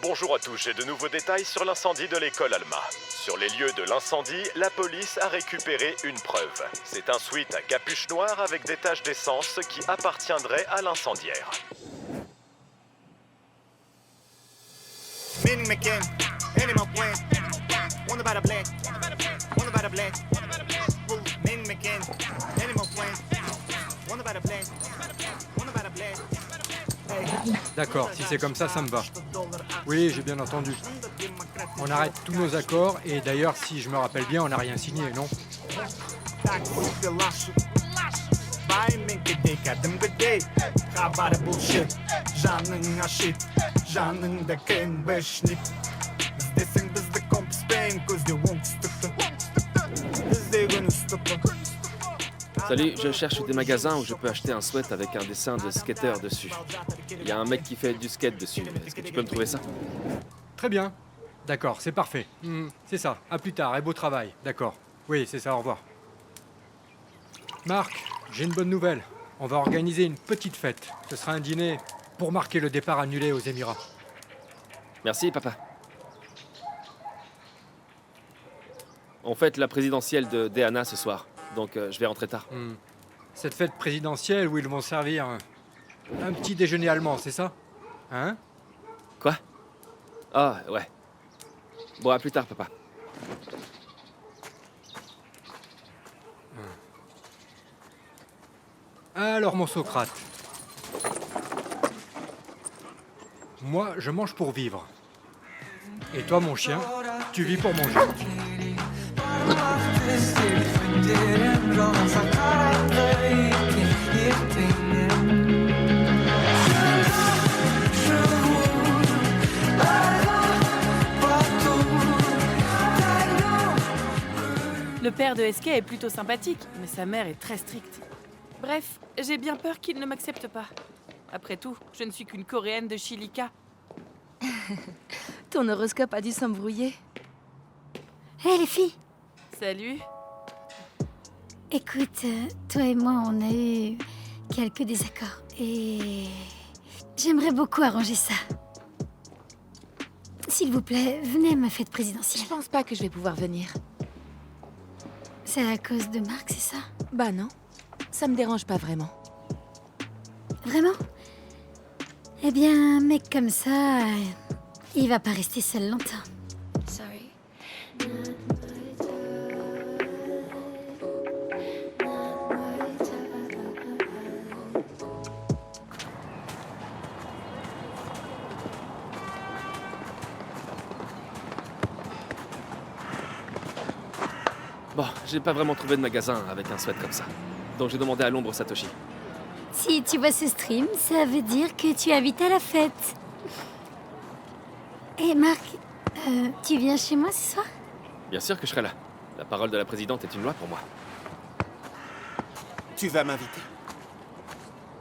Bonjour à tous, j'ai de nouveaux détails sur l'incendie de l'école Alma. Sur les lieux de l'incendie, la police a récupéré une preuve. C'est un sweat à capuche noire avec des taches d'essence qui appartiendrait à l'incendiaire. D'accord, si c'est comme ça, ça me va. Oui, j'ai bien entendu. On arrête tous nos accords et d'ailleurs, si je me rappelle bien, on n'a rien signé, non? Salut, je cherche des magasins où je peux acheter un sweat avec un dessin de skater dessus. Il y a un mec qui fait du skate dessus. Est-ce que tu peux me trouver ça? Très bien. D'accord, c'est parfait. C'est ça. À plus tard et beau travail. D'accord. Oui, c'est ça, au revoir. Marc, j'ai une bonne nouvelle. On va organiser une petite fête. Ce sera un dîner pour marquer le départ annulé aux Émirats. Merci, papa. On fête la présidentielle de Deanna ce soir, donc je vais rentrer tard. Cette fête présidentielle où ils vont servir un petit déjeuner allemand, c'est ça? Hein? Quoi? Ah, ouais. Bon, à plus tard, papa. Alors, mon Socrate. Moi, je mange pour vivre. Et toi, mon chien, tu vis pour manger. Le père de SK est plutôt sympathique, mais sa mère est très stricte. Bref, j'ai bien peur qu'il ne m'accepte pas. Après tout, je ne suis qu'une Coréenne de Chilika. Ton horoscope a dû s'embrouiller. Hé les filles! Salut. Écoute, toi et moi, on a eu quelques désaccords. Et j'aimerais beaucoup arranger ça. S'il vous plaît, venez à ma fête présidentielle. Je pense pas que je vais pouvoir venir. C'est à cause de Marc, c'est ça? Bah non, ça me dérange pas vraiment. Vraiment? Eh bien, un mec comme ça, il va pas rester seul longtemps. Sorry. Bon, j'ai pas vraiment trouvé de magasin avec un sweat comme ça. Donc j'ai demandé à l'ombre Satoshi. Si tu vois ce stream, ça veut dire que tu es invité à la fête. Hé Marc, tu viens chez moi ce soir? Bien sûr que je serai là. La parole de la présidente est une loi pour moi. Tu vas m'inviter?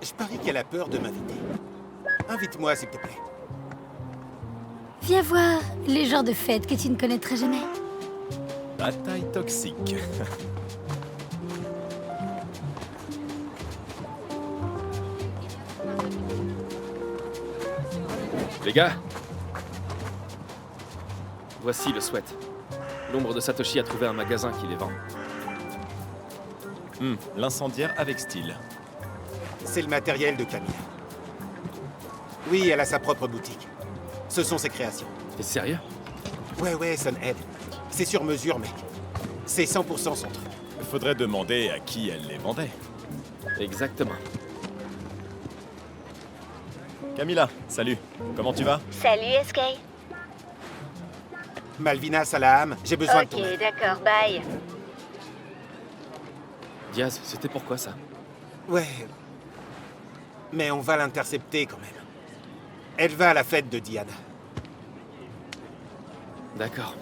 Je parie qu'elle a peur de m'inviter. Invite-moi, s'il te plaît. Viens voir les genres de fêtes que tu ne connaîtras jamais. Bataille toxique. Les gars, voici le sweat. L'ombre de Satoshi a trouvé un magasin qui les vend. L'incendiaire avec style. C'est le matériel de Camille. Oui, elle a sa propre boutique. Ce sont ses créations. T'es sérieux? Ouais, Sunhead. C'est sur mesure, mec. C'est 100% son truc. Faudrait demander à qui elle les vendait. Exactement. Camilla, salut. Comment tu vas? Salut SK. Malvina Salaam, j'ai besoin de ton Ok, aide. d'accord, bye. Diaz, c'était pourquoi ça? Ouais. Mais on va l'intercepter quand même. Elle va à la fête de Diana. D'accord.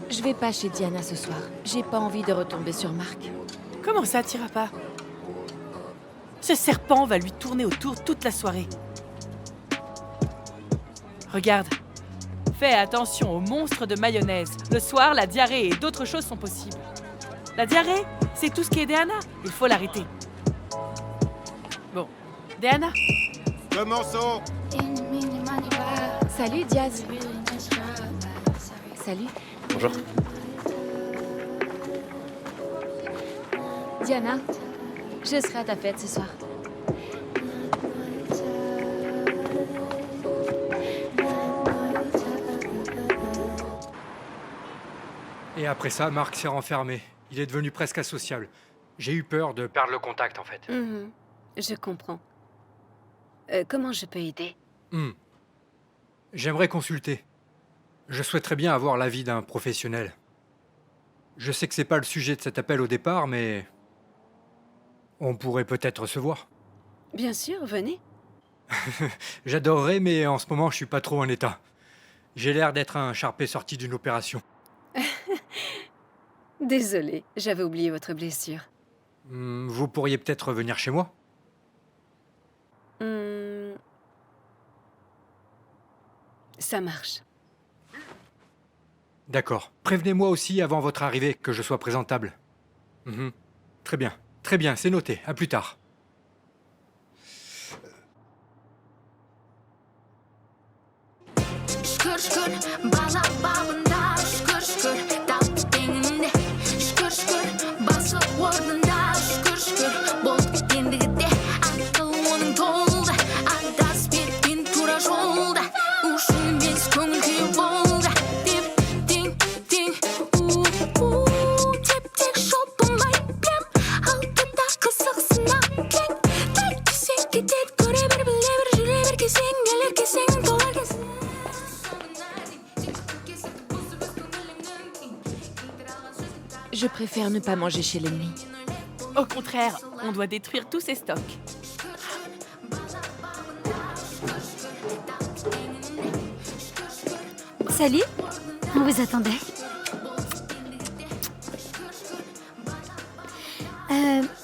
Je vais pas chez Diana ce soir. J'ai pas envie de retomber sur Marc. Comment ça, t'iras pas? Ce serpent va lui tourner autour toute la soirée. Regarde. Fais attention aux monstres de mayonnaise. Le soir, la diarrhée et d'autres choses sont possibles. La diarrhée, c'est tout ce qui est Deanna. Il faut l'arrêter. Bon, Deanna, Commençons. Salut, Diaz. Salut. Bonjour. Diana, je serai à ta fête ce soir. Et après ça, Marc s'est renfermé. Il est devenu presque asocial. J'ai eu peur de perdre le contact, en fait. Je comprends. Comment je peux aider? J'aimerais consulter. Je souhaiterais bien avoir l'avis d'un professionnel. Je sais que c'est pas le sujet de cet appel au départ, mais... on pourrait peut-être se voir. Bien sûr, venez. J'adorerais, mais en ce moment, je suis pas trop en état. J'ai l'air d'être un charpé sorti d'une opération. Désolée, j'avais oublié votre blessure. Vous pourriez peut-être venir chez moi? Ça marche. D'accord. Prévenez-moi aussi avant votre arrivée que je sois présentable. Très bien. Très bien, c'est noté. À plus tard. Şükür şükür bana babında şükür şükür tatlı deninde şükür şükür bası ordunda şükür şükür bol gittiğinde gitti akıl onun doldu adas bir pintura jolda uşun biz köngül kuyup oldu dip ding ding tep tek şopum bayblem altıda kısıksına kek tek kişi gider göre bir bile bir jüre bir kesin gelir kesin dolar kesin. Je préfère ne pas manger chez l'ennemi. Au contraire, on doit détruire tous ces stocks. Salut, on vous attendait.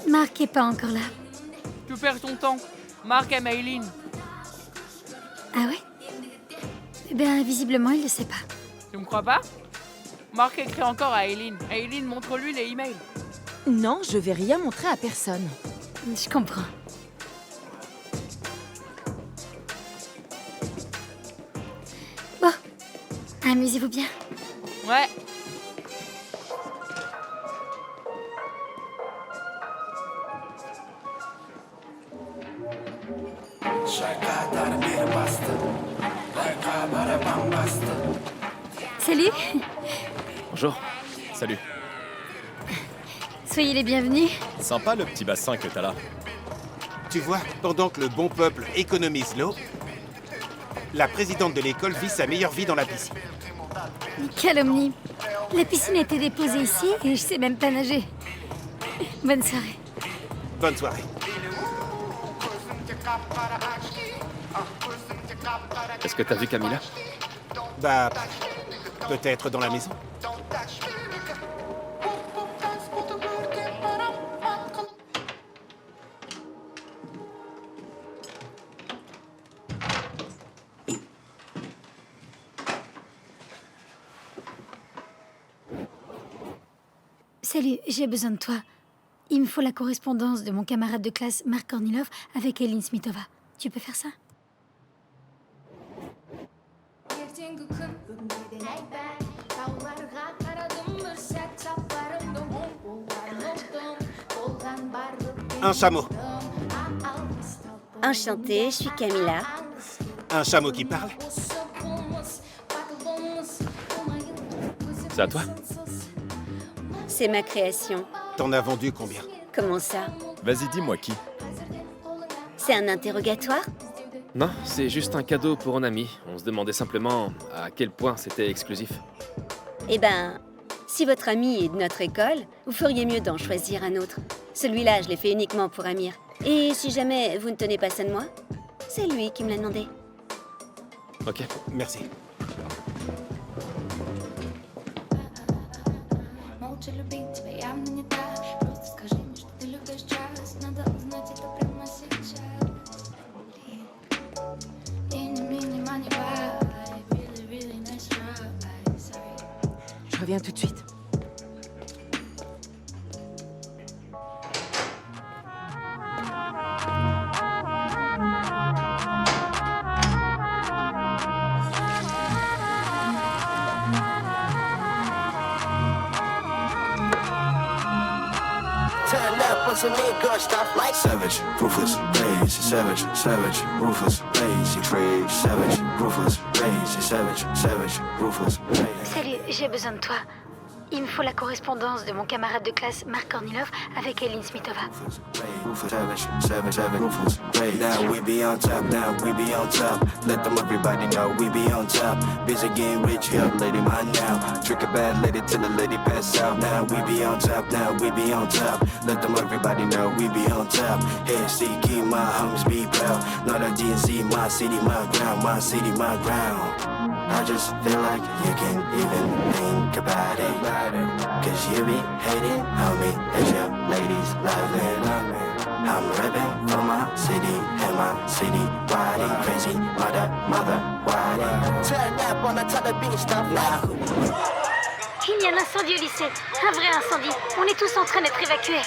Marc est pas encore là. Tu perds ton temps. Marc aime Aileen. Ah ouais? Eh bien, visiblement, il le sait pas. Tu me crois pas? Marc écrit encore à Aileen. Aileen, montre-lui les emails. Non, je vais rien montrer à personne. Je comprends. Bon, amusez-vous bien. Ouais. Salut, Bonjour. Salut. soyez les bienvenus. Sympa le petit bassin que t'as là. Tu vois, pendant que le bon peuple économise l'eau, la présidente de l'école vit sa meilleure vie dans la piscine. Calomnie. La piscine a été déposée ici et je sais même pas nager. Bonne soirée. Bonne soirée. Est-ce que t'as vu Camilla? Bah, peut-être dans la maison. Salut, j'ai besoin de toi. Il me faut la correspondance de mon camarade de classe Marc Kornilov avec Eileen Smithova. Tu peux faire ça? Un chameau. Enchantée, je suis Camilla. Un chameau qui parle. C'est à toi? C'est ma création. T'en as vendu combien? Comment ça? Vas-y, dis-moi qui. C'est un interrogatoire? Non, c'est juste un cadeau pour un ami. On se demandait simplement à quel point c'était exclusif. Eh ben, si votre ami est de notre école, vous feriez mieux d'en choisir un autre. Celui-là, je l'ai fait uniquement pour Amir. Et si jamais vous ne tenez pas ça de moi, c'est lui qui me l'a demandé. Ok. Merci. Je reviens tout de suite. Savage, ruthless, crazy, savage, savage, ruthless, crazy, crazy, savage, ruthless, crazy, savage, savage, ruthless, crazy. Salut, j'ai besoin de toi. Il me faut la correspondance de mon camarade de classe Mark Kornilov avec Eileen Smithova. Savage, savage, savage, ruthless, crazy. Now we be on top, now we be on top. Let them everybody know we be on top. Busy getting rich, young lady mine now. Trick a bad lady till the lady pass out. Now we be on top, now we be on top. Let them everybody know we be on top. Hey, see, keep my homies be proud. Not a DNC, my city, my ground, my city, my ground. I just feel like you can even think about it. Cause you be hating on me as your ladies loving. I'm rapping for my city and my city body. Crazy mother body. Turn up on the top of being stuff now. Il y a un incendie au lycée. Un vrai incendie. On est tous en train d'être évacués.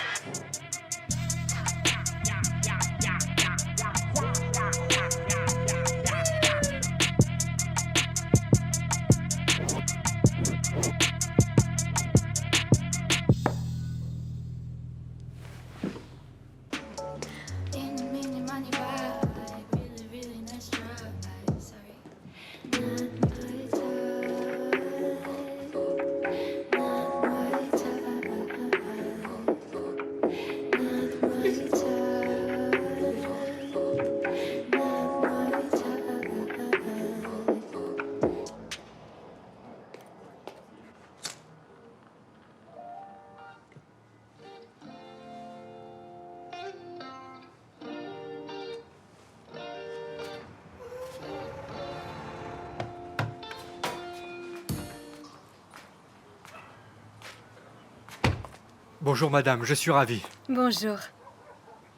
Bonjour madame, je suis ravi. Bonjour.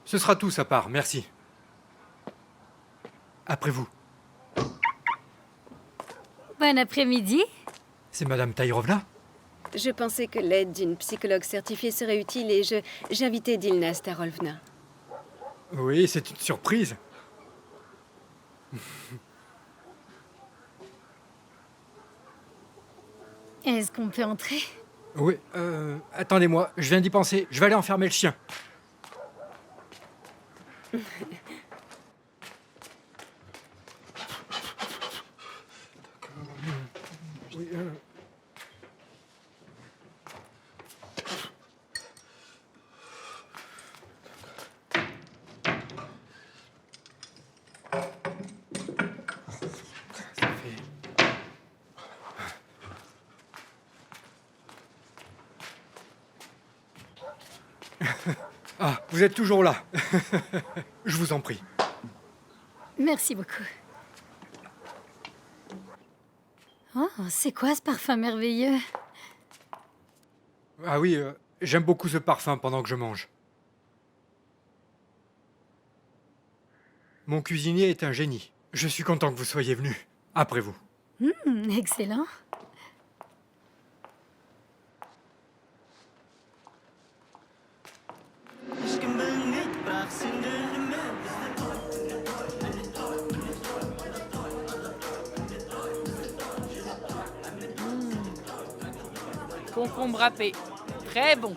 Ce sera tout sa part, merci. Après vous. Bon après-midi. C'est madame Taïrovna? Je pensais que l'aide d'une psychologue certifiée serait utile et j'invitais Dilna Starovna. Oui, c'est une surprise. Est-ce qu'on peut entrer? Oui, attendez-moi, je viens d'y penser. Je vais aller enfermer le chien. Oui, ça fait... Ah, vous êtes toujours là. Je vous en prie. Merci beaucoup. Oh, c'est quoi ce parfum merveilleux? Ah oui, j'aime beaucoup ce parfum pendant que je mange. Mon cuisinier est un génie. Je suis content que vous soyez venu. Après vous. Excellent. Concombre râpé. Très bon.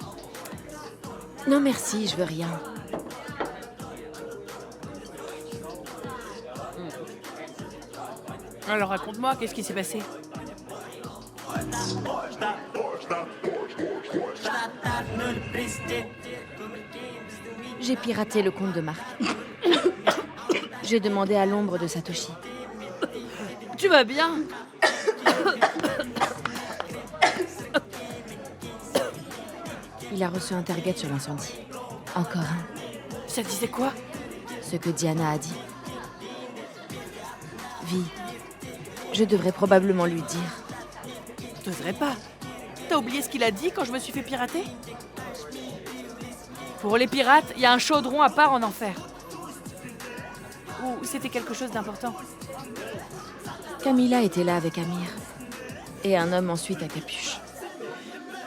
Non merci, je veux rien. Alors raconte-moi, qu'est-ce qui s'est passé? J'ai piraté le compte de Marc. J'ai demandé à l'ombre de Satoshi. Tu vas bien? Il a reçu un target sur l'incendie. Encore un. Ça disait quoi? Ce que Diana a dit. Vi, je devrais probablement lui dire. T'oserais pas. T'as oublié ce qu'il a dit quand je me suis fait pirater? Pour les pirates, il y a un chaudron à part en enfer. Ou c'était quelque chose d'important? Camilla était là avec Amir. Et un homme ensuite à capuche.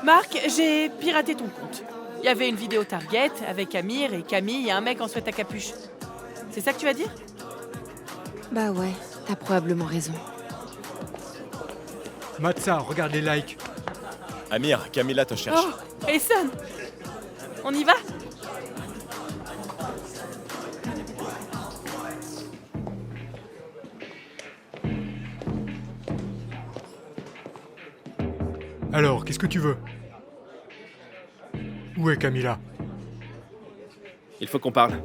Marc, j'ai piraté ton compte. Il y avait une vidéo Target avec Amir et Camille et un mec en sweat à capuche. C'est ça que tu vas dire? Bah ouais, t'as probablement raison. Matza, regarde les likes. Amir, Camilla te cherche. Oh, Essen! On y va? Alors, qu'est-ce que tu veux? Où est Camilla? Il faut qu'on parle.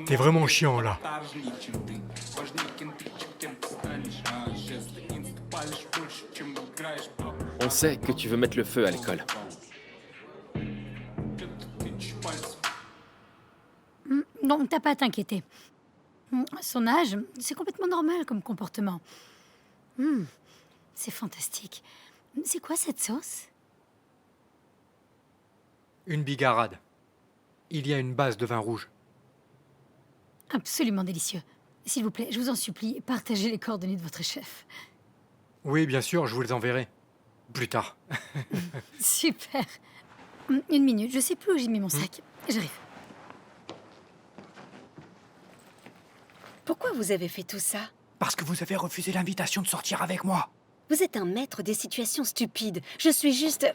T'es vraiment chiant, là. On sait que tu veux mettre le feu à l'école. Non, t'as pas à t'inquiéter. Son âge, c'est complètement normal comme comportement. C'est fantastique. C'est quoi cette sauce? Une bigarade. Il y a une base de vin rouge. Absolument délicieux. S'il vous plaît, je vous en supplie, partagez les coordonnées de votre chef. Oui, bien sûr, je vous les enverrai. Plus tard. Super. Une minute, je sais plus où j'ai mis mon sac. J'arrive. Pourquoi vous avez fait tout ça? Parce que vous avez refusé l'invitation de sortir avec moi. Vous êtes un maître des situations stupides. Je suis juste...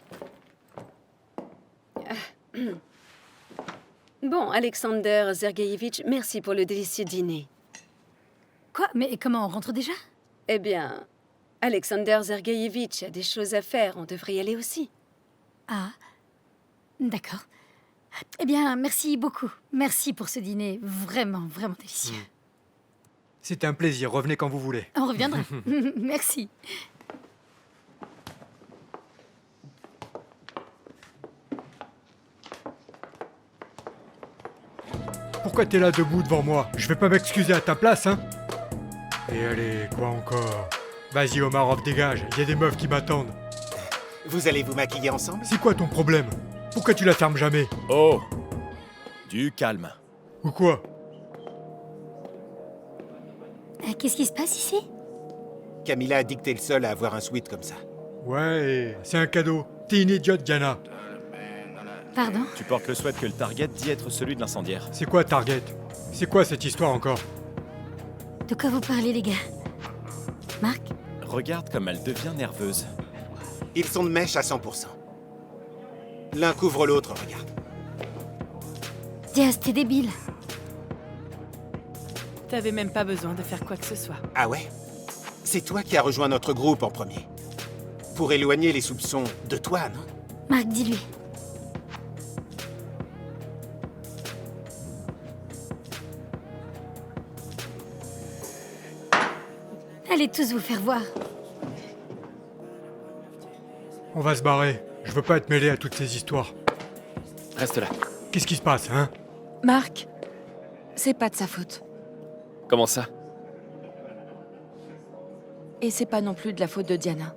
Bon, Alexander Sergeyevitch, merci pour le délicieux dîner. Quoi? Mais comment, on rentre déjà? Eh bien, Alexander Sergeyevitch a des choses à faire, on devrait y aller aussi. Ah, d'accord. Eh bien, merci beaucoup. Merci pour ce dîner vraiment, vraiment délicieux. C'était un plaisir, revenez quand vous voulez. On reviendra. Merci. Pourquoi t'es là debout devant moi? Je vais pas m'excuser à ta place, hein? Et allez, quoi encore? Vas-y, Omarov, dégage, il y a des meufs qui m'attendent. Vous allez vous maquiller ensemble? C'est quoi ton problème? Pourquoi tu la fermes jamais? Oh! Du calme. Ou quoi? Qu'est-ce qui se passe ici? Camilla a dit que t'es le seul à avoir un sweat comme ça. Ouais, c'est un cadeau. T'es une idiote, Diana. Pardon? Tu portes le sweat que le target dit être celui de l'incendiaire. C'est quoi Target? C'est quoi cette histoire encore? De quoi vous parlez, les gars? Marc? Regarde comme elle devient nerveuse. Ils sont de mèche à 100%. L'un couvre l'autre, regarde. Diaz, t'es débile. T'avais même pas besoin de faire quoi que ce soit. Ah ouais? C'est toi qui as rejoint notre groupe en premier. Pour éloigner les soupçons de toi, non? Marc, dis-lui. Allez tous vous faire voir. On va se barrer. Je veux pas être mêlé à toutes ces histoires. Reste là. Qu'est-ce qui se passe, hein? Marc, c'est pas de sa faute. Comment ça? Et c'est pas non plus de la faute de Diana.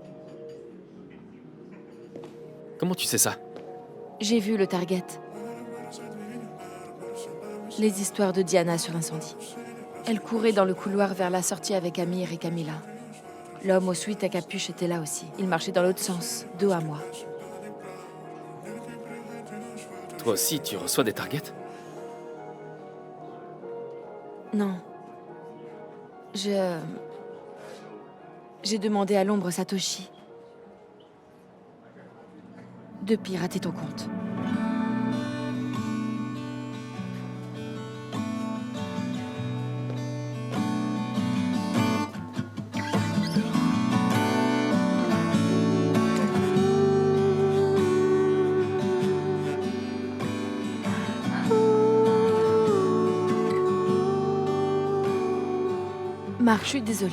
Comment tu sais ça? J'ai vu le target. Les histoires de Diana sur l'incendie. Elle courait dans le couloir vers la sortie avec Amir et Camilla. L'homme au sweat à capuche était là aussi. Il marchait dans l'autre sens, dos à moi. Toi aussi, tu reçois des targets? Non. J'ai demandé à l'ombre Satoshi de pirater ton compte. Marc, je suis désolée.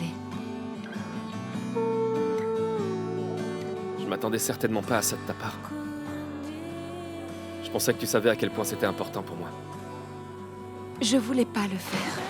Je m'attendais certainement pas à ça de ta part. Je pensais que tu savais à quel point c'était important pour moi. Je voulais pas le faire.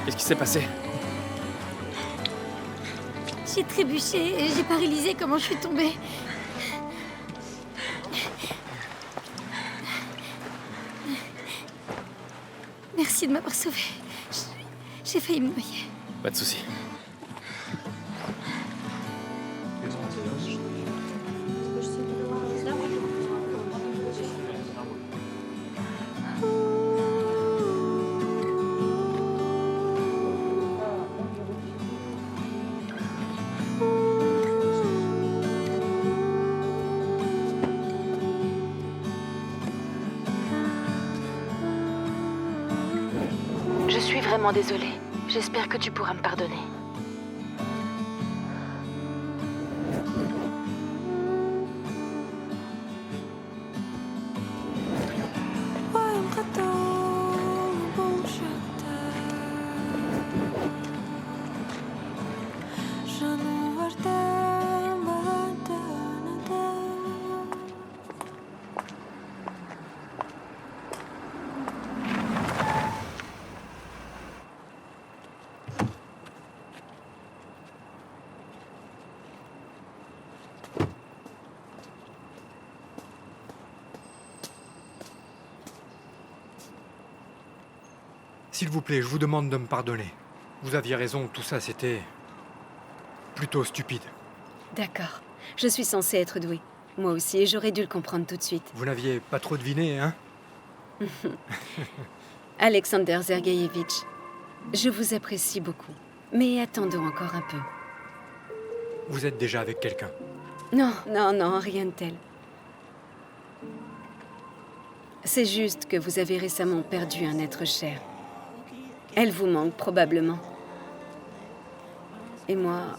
Qu'est-ce qui s'est passé? J'ai trébuché et j'ai pas réalisé comment je suis tombée. Merci de m'avoir sauvée. J'ai failli me noyer. Pas de souci. vraiment désolée. J'espère que tu pourras me pardonner. S'il vous plaît, je vous demande de me pardonner. Vous aviez raison, tout ça c'était plutôt stupide. D'accord. Je suis censée être douée. Moi aussi, et j'aurais dû le comprendre tout de suite. Vous n'aviez pas trop deviné, hein? Alexander Sergeyevitch, je vous apprécie beaucoup. Mais attendons encore un peu. Vous êtes déjà avec quelqu'un. Non, rien de tel. C'est juste que vous avez récemment perdu un être cher. Elle vous manque probablement. Et moi,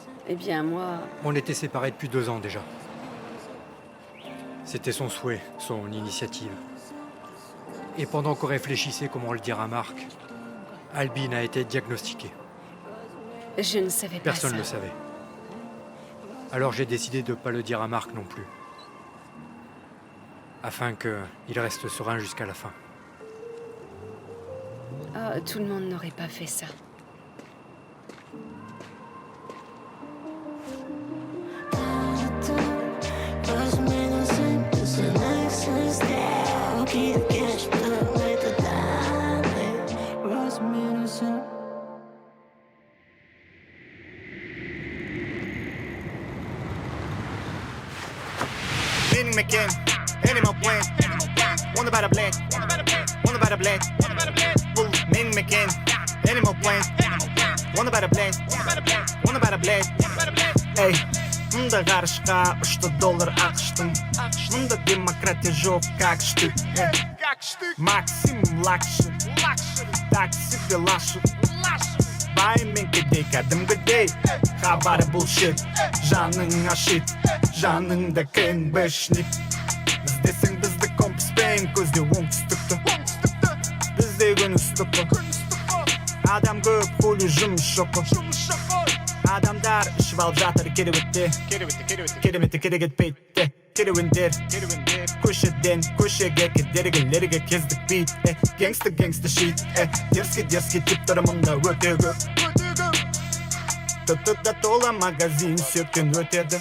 moi... On était séparés depuis 2 ans déjà. C'était son souhait, son initiative. Et pendant qu'on réfléchissait comment le dire à Marc, Albin a été diagnostiqué. Je ne savais pas Personne ça. ne le savait. Alors j'ai décidé de ne pas le dire à Marc non plus. Afin qu'il reste serein jusqu'à la fin. Oh, tout le monde n'aurait pas fait ça. Meaning McCann, Animal Plan, Wonder by the Black, Wonder by the Black, Meaning McCann, Animal Plan, Wonder by the Black, Wonder by the Black, Ey, mında karışka $3 akıştım, mında demokratiya жоқ kakıştı, Максим Лакшин, таксиде лашып, баймен кедей кәдімгідей, хабары bullshit, жаның ашит, жаныңда кен бешник. Іздесең бізді компаспен, көзде оңтүстікті, бізде күн үстікі. Адам көп, хулі жұмыс жоқы, адамдар ішіп алып жатыр кереуетте, кереметті керек етпейді, керуендер, көшеден көшеге кедергілерге кездік бейт, геңсті шит, дерзкий типтар мұнда өте көп. Тұтыда тола магазин сөккен өтеді,